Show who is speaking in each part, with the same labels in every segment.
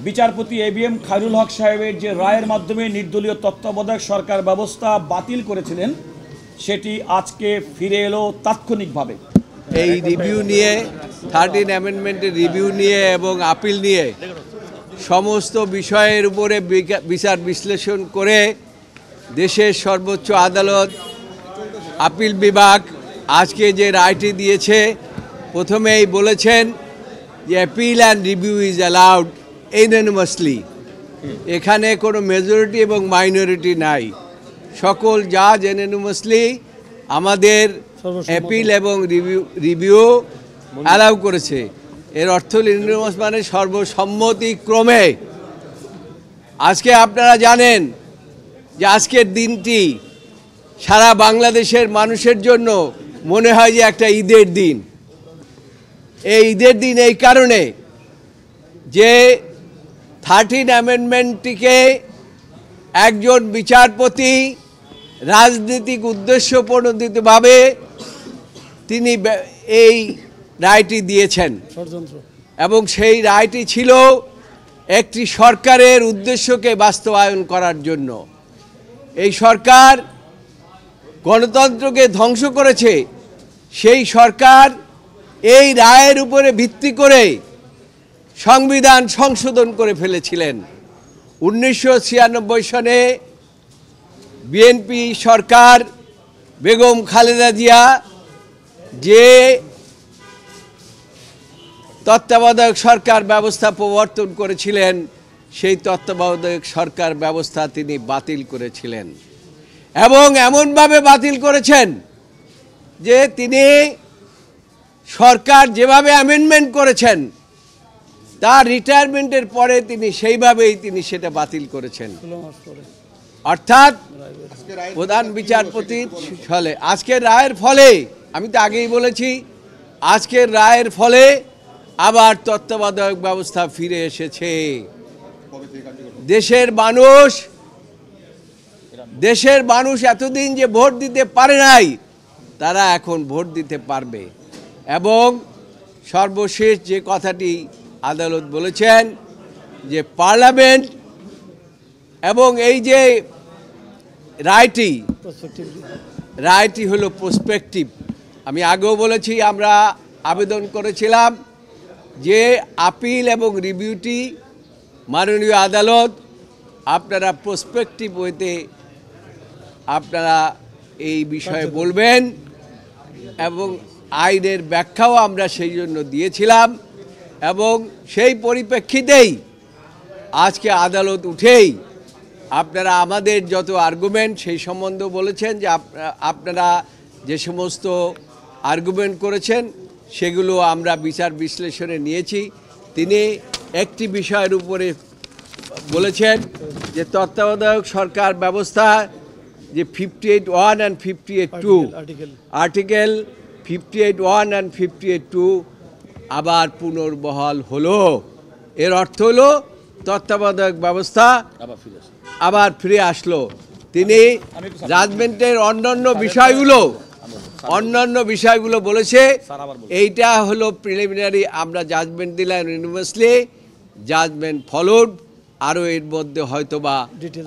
Speaker 1: বিচারপতি এবিএম খায়রুল হক সাহেবের যে রায়ের মাধ্যমে নির্দলীয় তত্ত্বাবধায়ক সরকার ব্যবস্থা বাতিল করেছিলেন সেটি আজকে ফিরে এলো তাৎক্ষণিকভাবে।
Speaker 2: এই রিভিউ নিয়ে 13 অ্যামেন্ডমেন্টের রিভিউ নিয়ে এবং আপিল নিয়ে সমস্ত বিষয়ের উপরে বিচার বিশ্লেষণ করে দেশের সর্বোচ্চ আদালত আপিল বিভাগ আজকে যে রায়টি দিয়েছে, প্রথমেই বলেছেন যে appeal and review is allowed unanimously. এখানে কোনো মেজরিটি এবং মাইনরিটি নাই, সকল জাজ ইউনানিমাসলি আমাদের অ্যাপিল এবং রিভিউ অ্যালাউ করেছে। এর অর্থ ইউনানিমাস মানে সর্বসম্মতিক্রমে। আজকে আপনারা জানেন যে আজকের দিনটি সারা বাংলাদেশের মানুষের জন্য মনে হয় যে একটা ঈদের দিন। এই ঈদের দিন এই কারণে যে 13 অ্যামেন্ডমেন্টটিকে একজন বিচারপতি রাজনৈতিক উদ্দেশ্যপ্রণোদিতভাবে তিনি এই রায়টি দিয়েছেন এবং সেই রায়টি ছিল একটি সরকারের উদ্দেশ্যকে বাস্তবায়ন করার জন্য। এই সরকার গণতন্ত্রকে ধ্বংস করেছে, সেই সরকার এই রায়ের উপরে ভিত্তি করে সংবিধান সংশোধন করে ফেলেছিলেন। 1996 সনে বিএনপি সরকার বেগম খালেদা জিয়া যে তত্ত্বাবধায়ক সরকার ব্যবস্থা প্রবর্তন করেছিলেন, সেই তত্ত্বাবধায়ক সরকার ব্যবস্থা তিনি বাতিল করেছিলেন এবং এমনভাবে বাতিল করেছেন যে তিনি সরকার যেভাবে অ্যামেন্ডমেন্ট করেছেন তার রিটায়ারমেন্টের পরে তিনি সেইভাবেই তিনি সেটা বাতিল করেছেন। অর্থাৎ প্রধান বিচারপতির ফলে আজকের রায়ের ফলে, আমি তো আগেই বলেছি, আজকের রায়ের ফলে আবার তত্ত্বাবধায়ক ব্যবস্থা ফিরে এসেছে। দেশের মানুষ এতদিন যে ভোট দিতে পারে নাই, তারা এখন ভোট দিতে পারবে। এবং সর্বশেষ যে কথাটি আদালত বলেছেন যে পার্লামেন্ট এবং এই যে রায়টি হলো প্রসপেক্টিভ। আমি আগেও বলেছি, আমরা আবেদন করেছিলাম যে আপিল এবং রিভিউটি মাননীয় আদালত আপনারা প্রসপেক্টিভ ওয়েতে আপনারা এই বিষয়ে বলবেন এবং আইনের ব্যাখ্যাও আমরা সেই জন্য দিয়েছিলাম এবং সেই পরিপ্রেক্ষিতেই আজকে আদালত উঠেই আপনারা আমাদের যত আর্গুমেন্ট সেই সম্বন্ধে বলেছেন যে আপনারা যে সমস্ত আর্গুমেন্ট করেছেন সেগুলো আমরা বিচার বিশ্লেষণে নিয়েছি। তিনি একটি বিষয়ের উপরে বলেছেন যে তত্ত্বাবধায়ক সরকার ব্যবস্থা যে 58(1) and 58(2) আর্টিকেল 58(1) and 58(2) আবার পুনর্বহাল হলো। এর অর্থ হলো তত্ত্বাবধায়ক ব্যবস্থা আবার ফিরে আসলো। তিনি জাজমেন্টের অন্যান্য বিষয়গুলো বলেছে, এইটা হলো প্রিলিমিনারি, আমরা জাজমেন্ট দিলাম ইউনিভার্সালি, জাজমেন্ট ফলোড, আরও এর মধ্যে হয়তোবা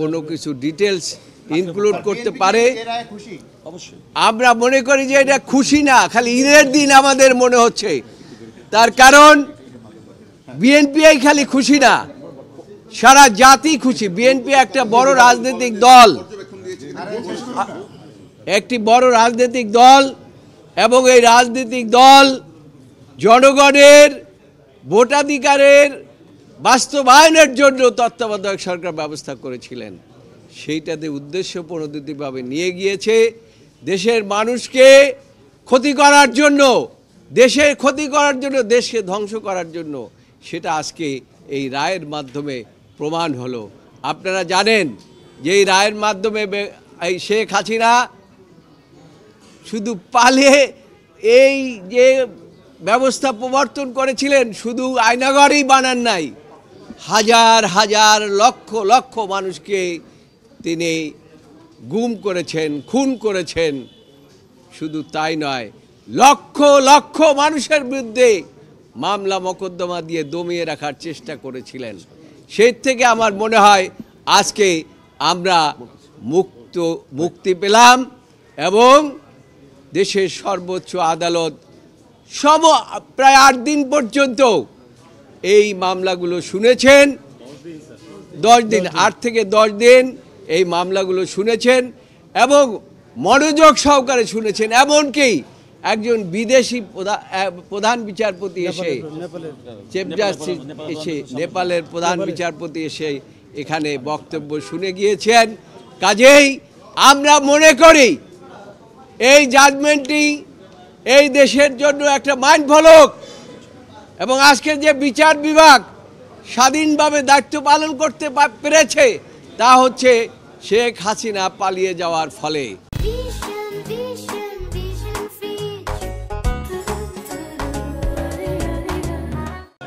Speaker 2: কোনো কিছু ডিটেলস ইনক্লুড করতে পারে। আমরা মনে করি যে এটা খুশি না, খালি ঈদের দিন আমাদের মনে হচ্ছে। তার কারণ বিএনপি খালি খুশি না, সারা জাতি খুশি। বিএনপি একটা বড় রাজনৈতিক দল, একটি বড় রাজনৈতিক দল এবং এই রাজনৈতিক দল জনগণের ভোটাধিকারের বাস্তবায়নের জন্য তত্ত্বাবধায়ক সরকার ব্যবস্থা করেছিলেন। সেইটাতে উদ্দেশ্যপ্রণোদিতভাবে নিয়ে গিয়েছে দেশের মানুষকে ক্ষতি করার জন্য, দেশকে ধ্বংস করার জন্য। সেটা আজকে এই রায়ের মাধ্যমে প্রমাণ হলো। আপনারা জানেন যে এই রায়ের মাধ্যমে এই শেখ হাসিনা শুধু পালিয়ে এই যে ব্যবস্থা প্রবর্তন করেছিলেন, শুধু আয়নাঘরই বানান নাই, হাজার হাজার লক্ষ লক্ষ মানুষকে তিনি গুম করেছেন, খুন করেছেন। শুধু তাই নয়, লক্ষ লক্ষ মানুষের বিরুদ্ধে মামলা মোকদ্দমা দিয়ে দমিয়ে রাখার চেষ্টা করেছিলেন। সেই থেকে আমার মনে হয় আজকে আমরা মুক্তি পেলাম এবং দেশের সর্বোচ্চ আদালত প্রায় 8 দিন পর্যন্ত এই মামলাগুলো শুনেছেন। 10 দিন, 8 থেকে 10 দিন এই মামলাগুলো শুনেছেন এবং মনোযোগ সহকারে শুনেছেন। এমনকি একজন বিদেশি প্রধান বিচারপতি এসে, চিফ জাস্টিস এসে, নেপালের প্রধান বিচারপতি এসে এখানে বক্তব্য শুনে গিয়েছেন। কাজেই আমরা মনে করি এই জাজমেন্টটি এই দেশের জন্য একটা মাইল ফলক এবং আজকে যে বিচার বিভাগ স্বাধীনভাবে দায়িত্ব পালন করতে পেরেছে তা হচ্ছে শেখ হাসিনা পালিয়ে যাওয়ার ফলে।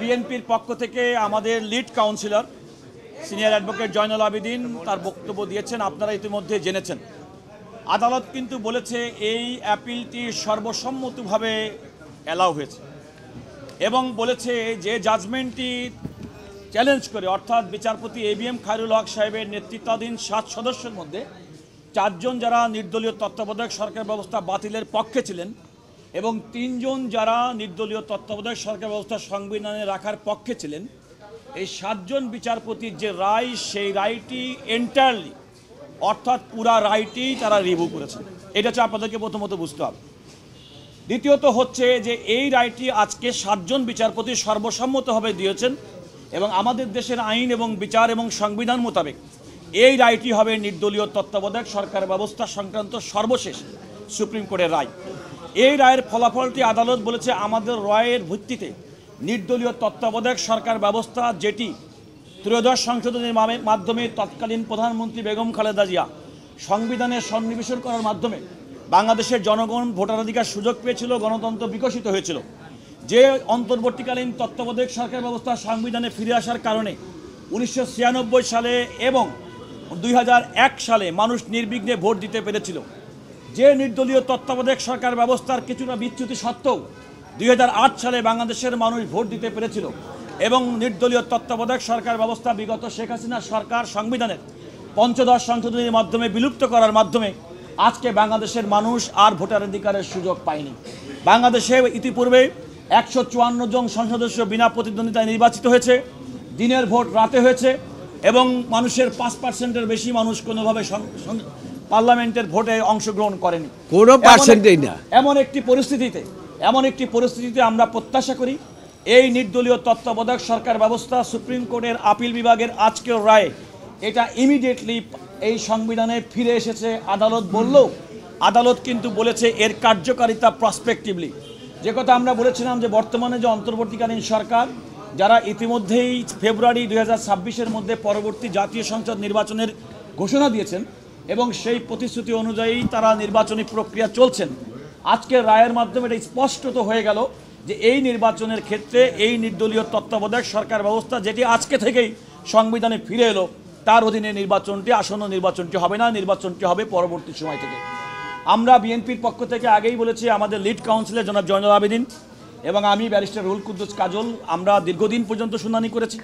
Speaker 1: বিএনপির পক্ষ থেকে আমাদের lead councillor senior advocate Zainul Abedin তার বক্তব্য দিয়েছেন, আপনারা ইতিমধ্যে জেনেছেন। আদালত কিন্তু বলেছে এই অ্যাপিলটি সর্বসম্মতভাবে অ্যালাউ হয়েছে এবং বলেছে যে জাজমেন্টটি চ্যালেঞ্জ করে, অর্থাৎ বিচারপতি ABM খায়রুল হক সাহেবের নেতৃত্বাধীন 7 সদস্যের মধ্যে 4 জন যারা নির্দলীয় তত্ত্বাবধায়ক সরকার ব্যবস্থা বাতিলের পক্ষে ছিলেন এবং 3 জন যারা নির্দলীয় তত্ত্বাবধায়ক সরকার ব্যবস্থা সংবিধানে রাখার পক্ষে ছিলেন, এই 7 জন বিচারপতির যে রায়, সেই রায়টি এন্টায়ারলি, অর্থাৎ পুরা রায়টি তারা রিভিউ করেছেন। এটা হচ্ছে আপনাদেরকে প্রথমত বুঝতে হবে। দ্বিতীয়ত হচ্ছে যে এই রায়টি আজকে 7 জন বিচারপতি সর্বসম্মতভাবে দিয়েছেন এবং আমাদের দেশের আইন এবং বিচার এবং সংবিধান মোতাবেক এই রায়টি হবে নির্দলীয় তত্ত্বাবধায়ক সরকার ব্যবস্থা সংক্রান্ত সর্বশেষ সুপ্রিম কোর্টের রায়। এই রায়ের ফলাফলটি আদালত বলেছে আমাদের রায়ের ভিত্তিতে নির্দলীয় তত্ত্বাবধায়ক সরকার ব্যবস্থা, যেটি ত্রয়োদশ সংশোধনের মাধ্যমে তৎকালীন প্রধানমন্ত্রী বেগম খালেদা জিয়া সংবিধানে সন্নিবেশন করার মাধ্যমে বাংলাদেশের জনগণ ভোটাধিকার সুযোগ পেয়েছিল, গণতন্ত্র বিকশিত হয়েছিল। যে অন্তর্বর্তীকালীন তত্ত্বাবধায়ক সরকার ব্যবস্থা সংবিধানে ফিরে আসার কারণে 1996 সালে এবং 2001 সালে মানুষ নির্বিঘ্নে ভোট দিতে পেরেছিল। যে নির্দলীয় তত্ত্বাবধায়ক সরকার ব্যবস্থার কিছুটা বিচ্যুতি সত্ত্বেও 2008 সালে বাংলাদেশের মানুষ ভোট দিতে পেরেছিল এবং নির্দলীয় তত্ত্বাবধায়ক সরকার ব্যবস্থা বিগত শেখ হাসিনা সরকার সংবিধানের ৫৫ সংশোধনীর মাধ্যমে বিলুপ্ত করার মাধ্যমে আজকে বাংলাদেশের মানুষ আর ভোটাধিকারের সুযোগ পায়নি। বাংলাদেশে ইতিপূর্বে 154 জন সংসদ সদস্য বিনা প্রতিদ্বন্দ্বিতায় নির্বাচিত হয়েছে, দিনের ভোট রাতে হয়েছে এবং মানুষের 5%-এর বেশি মানুষ কোনোভাবে পার্লামেন্টের ভোটে অংশগ্রহণ করেনি,
Speaker 2: কোনো পার্সেন্টেই না।
Speaker 1: এমন একটি পরিস্থিতিতে আমরা প্রত্যাশা করি এই নির্দলীয় তত্ত্বাবধায়ক সরকার ব্যবস্থা সুপ্রিম কোর্টের আপিল বিভাগের আজকের রায়ে এটা ইমিডিয়েটলি এই সংবিধানে ফিরে এসেছে। আদালত বললেও আদালত কিন্তু বলেছে এর কার্যকারিতা প্রসপেক্টিভলি, যে কথা আমরা বলেছিলাম যে বর্তমানে যে অন্তর্বর্তীকালীন সরকার যারা ইতিমধ্যেই ফেব্রুয়ারি 2026-এর মধ্যে পরবর্তী জাতীয় সংসদ নির্বাচনের ঘোষণা দিয়েছেন এবং সেই প্রতিশ্রুতি অনুযায়ী তারা নির্বাচনী প্রক্রিয়া চলছেন। আজকের রায়ের মাধ্যমে এটা স্পষ্টত হয়ে গেল যে এই নির্বাচনের ক্ষেত্রে এই নির্দলীয় তত্ত্বাবধায়ক সরকার ব্যবস্থা, যেটি আজকে থেকেই সংবিধানে ফিরে এলো, তার অধীনে আসন্ন নির্বাচনটি হবে না, নির্বাচনটি হবে পরবর্তী সময় থেকে। আমরা বিএনপির পক্ষ থেকে আগেই বলেছি, আমাদের লিড কাউন্সিলর জনাব জয়নুল আবেদিন এবং আমি ব্যারিস্টার রুহুল কুদ্দুস কাজল, আমরা দীর্ঘদিন পর্যন্ত শুনানি করেছি,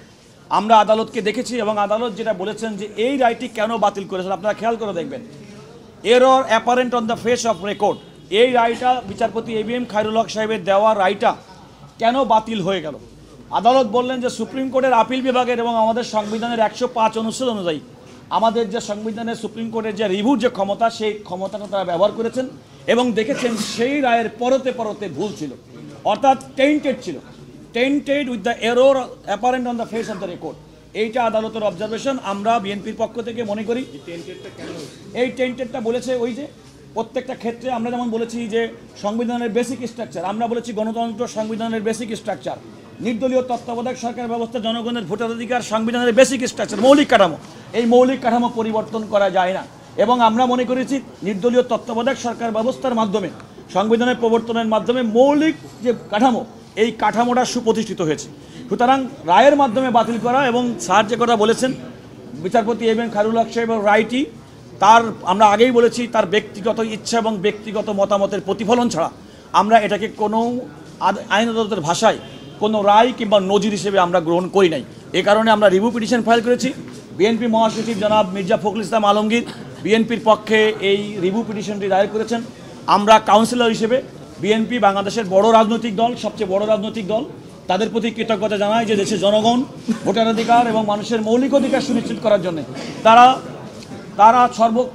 Speaker 1: আমরা আদালতকে দেখেছি এবং আদালত যেটা বলেছেন যে এই রায়টি কেন বাতিল করেছেন আপনারা খেয়াল করে দেখবেন। Error apparent on the face of record, এই রায়টা বিচারপতি ABM খায়রুল হক সাহেবের দেওয়া রায়টা কেন বাতিল হয়ে গেল। আদালত বললেন যে সুপ্রিম কোর্টের আপিল বিভাগের এবং আমাদের সংবিধানের 105 অনুচ্ছেদ অনুযায়ী আমাদের যে সংবিধানের সুপ্রিম কোর্টের যে রিভিউর যে ক্ষমতা, সেই ক্ষমতাটা তারা ব্যবহার করেছেন এবং দেখেছেন সেই রায়ের পরতে পরতে ভুল ছিল, অর্থাৎ tainted with the error apparent on the face of the record. এইটা আদালতের অবজারভেশন। আমরা বিএনপির পক্ষ থেকে মনে করি এই টেন্টেডটা বলেছে ওই যে প্রত্যেকটা ক্ষেত্রে আমরা যেমন বলেছি যে সংবিধানের বেসিক স্ট্রাকচার, আমরা বলেছি গণতন্ত্র সংবিধানের বেসিক স্ট্রাকচার, নির্দলীয় তত্ত্বাবধায়ক সরকার ব্যবস্থা জনগণের ভোটাধিকার সংবিধানের বেসিক স্ট্রাকচার, মৌলিক কাঠামো। এই মৌলিক কাঠামো পরিবর্তন করা যায় না এবং আমরা মনে করেছি নির্দলীয় তত্ত্বাবধায়ক সরকার ব্যবস্থার মাধ্যমে সংবিধানের প্রবর্তনের মাধ্যমে মৌলিক যে কাঠামো, এই কাঠামোটা সুপ্রতিষ্ঠিত হয়েছে। সুতরাং রায়ের মাধ্যমে বাতিল করা এবং স্যার যে কথা বলেছেন বিচারপতি ABM খায়রুল হক সাহেবের রায়টি তার, আমরা আগেই বলেছি, তার ব্যক্তিগত ইচ্ছা এবং ব্যক্তিগত মতামতের প্রতিফলন ছাড়া আমরা এটাকে কোনো আইন আদালতের ভাষায় কোনো রায় কিংবা নজির হিসেবে আমরা গ্রহণ করি নাই। এ কারণে আমরা রিভিউ পিটিশন ফাইল করেছি। বিএনপি মহাসচিব জনাব মির্জা ফখরুল ইসলাম আলমগীর বিএনপির পক্ষে এই রিভিউ পিটিশনটি দায়ের করেছেন। আমরা কাউন্সিলর হিসেবে বিএনপি বাংলাদেশের বড় রাজনৈতিক দল, সবচেয়ে বড় রাজনৈতিক দল, তাদের প্রতি কৃতজ্ঞতা জানাই যে দেশের জনগণ ভোটাধিকার এবং মানুষের মৌলিক অধিকার সুনিশ্চিত করার জন্য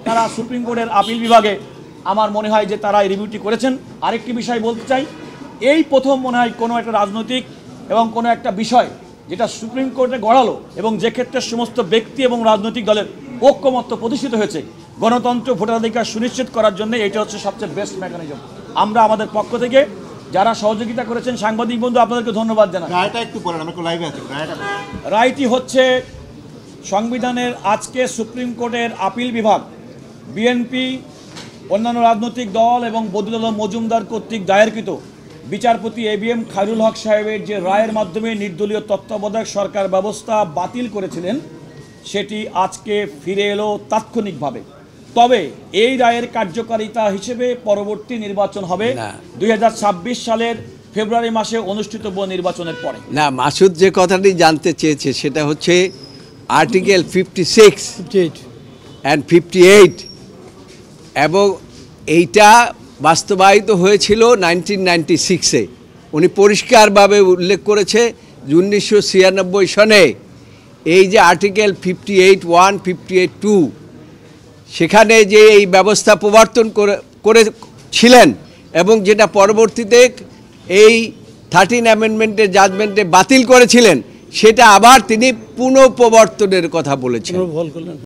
Speaker 1: তারা সুপ্রিম কোর্টের আপিল বিভাগে আমার মনে হয় যে তারা এই রিভিউটি করেছেন। আরেকটি বিষয় বলতে চাই, এই প্রথম মনে হয় কোনো একটা রাজনৈতিক এবং কোনো একটা বিষয় যেটা সুপ্রিম কোর্টে গড়ালো এবং যে ক্ষেত্রে সমস্ত ব্যক্তি এবং রাজনৈতিক দলের ঐক্যমত্য প্রতিষ্ঠিত হয়েছে গণতন্ত্র ভোটাধিকার সুনিশ্চিত করার জন্য, এটা হচ্ছে সবচেয়ে বেস্ট মেকানিজম। আমরা আমাদের পক্ষ থেকে যারা সহযোগিতা করেছেন, সাংবাদিক বন্ধু আপনাদেরকে ধন্যবাদ জানাই।
Speaker 3: রায়টা একটু বলেন, আমরা একটু লাইভে আছি।
Speaker 1: রায়টি হচ্ছে সংবিধানের আজকে সুপ্রিম কোর্টের আপিল বিভাগ বিএনপি, অন্যান্য রাজনৈতিক দল এবং বদিউল আলম মজুমদার কর্তৃক দায়েরকৃত বিচারপতি ABM খায়রুল হক সাহেবের যে রায়ের মাধ্যমে নির্দলীয় তত্ত্বাবধায়ক সরকার ব্যবস্থা বাতিল করেছিলেন সেটি আজকে ফিরে এলো তাৎক্ষণিকভাবে। তবে এই রায়ের কার্যকারিতা হিসেবে পরবর্তী নির্বাচন হবে 2026 সালের ফেব্রুয়ারি মাসে অনুষ্ঠিতব্য নির্বাচনের পরে।
Speaker 2: না, মাসুদ যে কথাটি জানতে চেয়েছে সেটা হচ্ছে আর্টিকেল 56 অ্যান্ড 58 এবং এইটা বাস্তবায়িত হয়েছিল 1996-এ। উনি পরিষ্কারভাবে উল্লেখ করেছে 1996 সনে এই যে আর্টিকেল 58(1), 58(2) সেখানে যে এই ব্যবস্থা প্রবর্তন করেছিলেন এবং যেটা পরবর্তীতে এই 13 অ্যামেন্ডমেন্টের জাজমেন্টে বাতিল করেছিলেন, সেটা আবার তিনি পুনঃপ্রবর্তনের কথা বলেছেন।